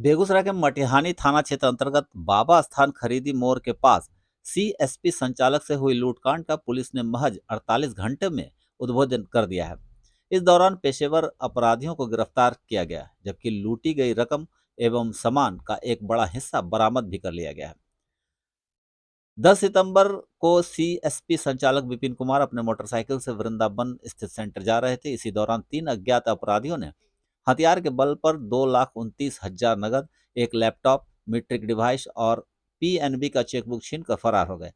बेगूसराय के मटिहानी थाना क्षेत्र अंतर्गत बाबा स्थान खरीदी मोड़ के पास सीएसपी संचालक से हुई लूटकांड का पुलिस ने महज 48 घंटे में उद्भेदन कर दिया है। इस दौरान पेशेवर अपराधियों को गिरफ्तार किया गया, जबकि लूटी गई रकम एवं सामान का एक बड़ा हिस्सा बरामद भी कर लिया गया है। 10 सितंबर को सीएसपी संचालक विपिन कुमार अपने मोटरसाइकिल से वृंदावन स्थित सेंटर जा रहे थे। इसी दौरान 3 अज्ञात अपराधियों ने हथियार के बल पर 2,29,000 नगद, एक लैपटॉप, मीट्रिक डिवाइस और पीएनबी का चेकबुक छीनकर फरार हो गए।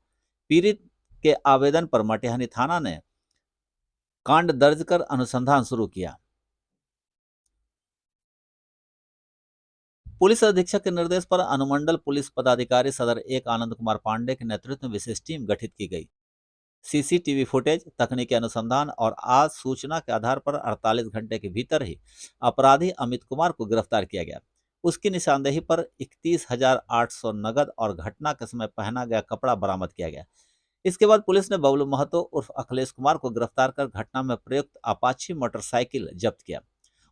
पीड़ित के आवेदन पर मटिहानी थाना ने कांड दर्ज कर अनुसंधान शुरू किया। पुलिस अधीक्षक के निर्देश पर अनुमंडल पुलिस पदाधिकारी सदर 1 आनंद कुमार पांडे के नेतृत्व में विशेष टीम गठित की गई। सीसीटीवी फुटेज, तकनीकी अनुसंधान और आज सूचना के आधार पर 48 घंटे के भीतर ही अपराधी अमित कुमार को गिरफ्तार किया गया। उसकी निशानदेही पर 31,800 नगद और घटना के समय पहना गया कपड़ा बरामद किया गया। इसके बाद पुलिस ने बबलू महतो उर्फ अखिलेश कुमार को गिरफ्तार कर घटना में प्रयुक्त अपाची मोटरसाइकिल जब्त किया।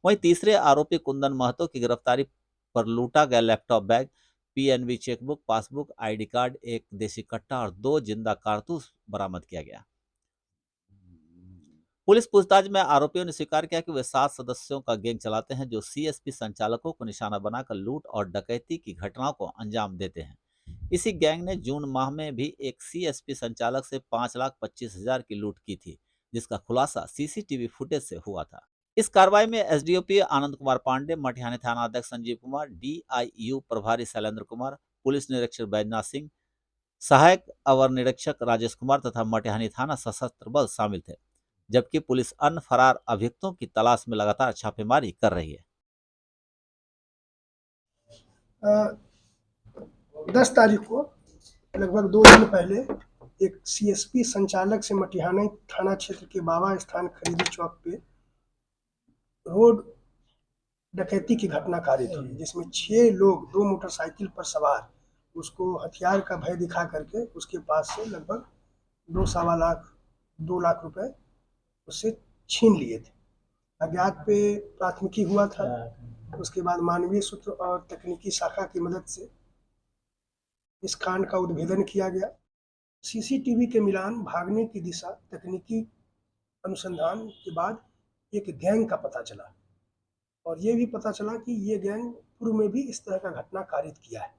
वहीं तीसरे आरोपी कुंदन महतो की गिरफ्तारी पर लूटा गया laptop bag, PNB chequebook, passbook, ID card, एक देसी कट्टा और 2 जिंदा कारतूस बरामद किया गया। पुलिस पूछताछ में आरोपियों ने स्वीकार किया कि वे 7 सदस्यों का गैंग चलाते हैं, जो सीएसपी संचालकों को निशाना बनाकर लूट और डकैती की घटनाओं को अंजाम देते हैं। इसी गैंग ने जून माह में भी एक सीएसपी संचालक से 5,25,000 की लूट की थी, जिसका खुलासा सीसीटीवी फुटेज से हुआ था। इस कार्रवाई में एसडीओपी आनंद कुमार पांडे, मटिहानी थाना अध्यक्ष संजीव कुमार, डीआईयू प्रभारी शैलेंद्र कुमार, पुलिस निरीक्षक बैजनाथ सिंह, सहायक अवर निरीक्षक राजेश कुमार तथा मटिहानी थाना सशस्त्र बल शामिल थे, जबकि पुलिस अन्य फरार अभियुक्तों की तलाश में लगातार छापेमारी कर रही है। 10 तारीख को लगभग 2 दिन पहले एक सीएसपी संचालक से मटिहानी थाना क्षेत्र के बाबा स्थान खरीदी चौक पे रोड डकैती की घटना कारित हुई, जिसमें 6 लोग 2 मोटरसाइकिल पर सवार उसको हथियार का भय दिखा करके उसके पास से लगभग 2 लाख रुपए उससे छीन लिए थे। अज्ञात पे प्राथमिकी हुआ था। उसके बाद मानवीय सूत्र और तकनीकी शाखा की मदद से इस कांड का उद्भेदन किया गया। सीसीटीवी के मिलान, भागने की दिशा, तकनीकी अनुसंधान के बाद एक गैंग का पता चला और ये भी पता चला कि ये गैंग पूर्व में भी इस तरह का घटना कारित किया है।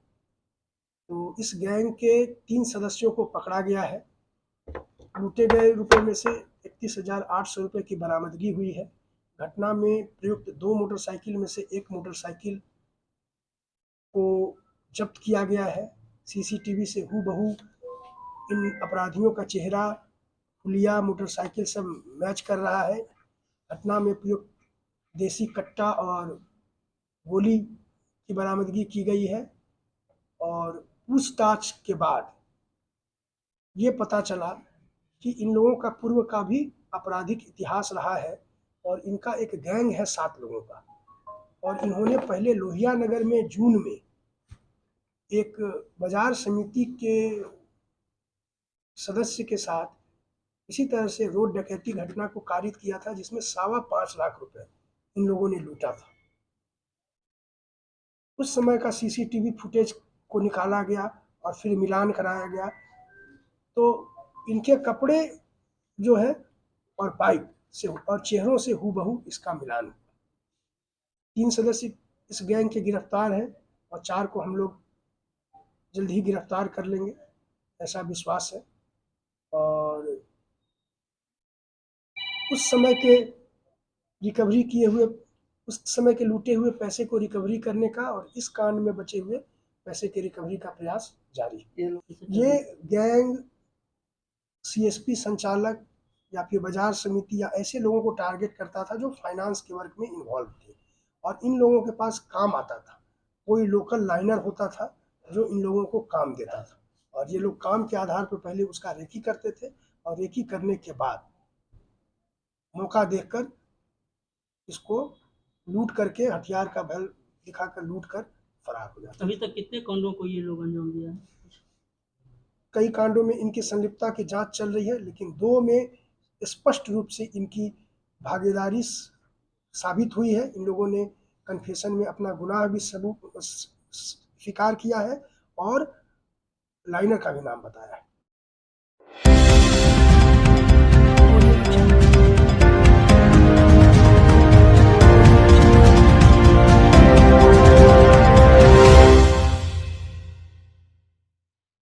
तो इस गैंग के 3 सदस्यों को पकड़ा गया है। लूटे गए रुपए में से 31,800 रुपये की बरामदगी हुई है। घटना में प्रयुक्त 2 मोटरसाइकिल में से 1 मोटरसाइकिल को जब्त किया गया है। सीसीटीवी से हूबहू इन अपराधियों का चेहरा, हुलिया, मोटरसाइकिल सब मैच कर रहा है। घटना में प्रयुक्त देसी कट्टा और गोली की बरामदगी की गई है और पूछताछ के बाद ये पता चला कि इन लोगों का पूर्व का भी आपराधिक इतिहास रहा है और इनका एक गैंग है 7 लोगों का। और इन्होंने पहले लोहिया नगर में जून में एक बाजार समिति के सदस्य के साथ इसी तरह से रोड डकैती घटना को कारित किया था, जिसमें 5.25 लाख रुपए इन लोगों ने लूटा था। उस समय का सीसीटीवी फुटेज को निकाला गया और फिर मिलान कराया गया, तो इनके कपड़े जो है और बाइक से और चेहरों से हूबहू इसका मिलान हुआ। 3 सदस्य इस गैंग के गिरफ्तार हैं और 4 को हम लोग जल्द ही गिरफ्तार कर लेंगे, ऐसा विश्वास है। और उस समय के रिकवरी किए हुए, उस समय के लूटे हुए पैसे को रिकवरी करने का और इस कांड में बचे हुए पैसे के रिकवरी का प्रयास जारी है। ये गैंग सीएसपी संचालक या फिर बाजार समिति या ऐसे लोगों को टारगेट करता था जो फाइनेंस के वर्क में इन्वॉल्व थे और इन लोगों के पास काम आता था। कोई लोकल लाइनर होता था जो इन लोगों को काम देता था और ये लोग काम के आधार पर पहले उसका रेकी करते थे और रेकी करने के बाद मौका देखकर इसको लूट करके हथियार का बल दिखाकर लूट कर फरार हो जाता। अभी तक कितने कांडों को ये लोग अंजाम दिया है? कई कांडों में इनकी संलिप्तता की जांच चल रही है, लेकिन 2 में स्पष्ट रूप से इनकी भागीदारी साबित हुई है। इन लोगों ने कन्फेशन में अपना गुनाह भी स्वीकार किया है और लाइनर का भी नाम बताया है।